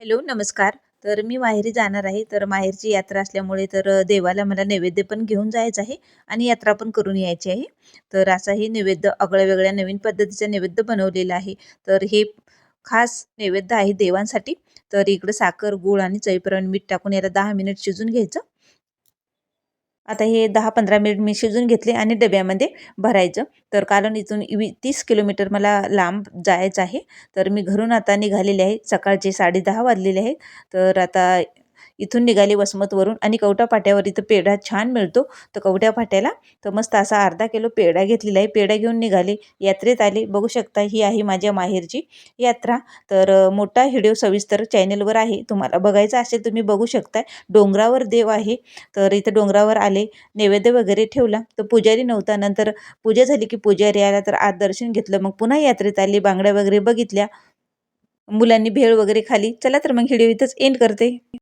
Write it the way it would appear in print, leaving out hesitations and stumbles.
Hello, नमस्कार. तर मी माहेरी जाणार आहे. तर माहेरची यात्रा असल्यामुळे देवाला मला नैवेद्य पण घेऊन जायचं आहे आणि यात्रा पण करून यायची आहे. तर असाही नैवेद्य आगळ्या-वेगळ्या नवीन पद्धतीचा नैवेद्य बनवलेला आहे. तर हे खास नैवेद्य आहे देवांसाठी. तर इकडं साखर, गूळ आणि चवीप्रमाणे मीठ टाकून याला 10 मिनिट शिजवून घ्यायचं. आता हे 10-15 मिनिट मी शिजवून घेतले आणि डब्यामध्ये भरायचं. तर कारण इथून 30 किलोमीटर मला लांब जायचं आहे. तर मी घरून आता निघालेले आहे. सकाळचे 10:30 वाजलेले आहेत. तर आता इथून निघाले वसमतवरून आणि कवठा फाट्यावर इथं पेढा छान मिळतो. तर कवठा फाट्याला तर मस्त असा अर्धा किलो पेढा घेतलेला आहे. पेढा घेऊन निघाले. यात्रेत आले. बघू शकता ही आहे माझ्या माहेरची यात्रा. तर मोठा व्हिडिओ सविस्तर चॅनलवर आहे. तुम्हाला बघायचा असेल तुम्ही बघू शकता. डोंगरावर देव आहे. तर इथं डोंगरावर आले, नैवेद्य वगैरे ठेवला. तर पुजारी नव्हता. नंतर पूजा झाली की पुजारी आला, तर आत दर्शन घेतलं. मग पुन्हा यात्रेत आली, बांगड्या वगैरे बघितल्या. मुलांनी भेळ वगैरे खाली. चला तर मग व्हिडिओ इथंच एंड करते.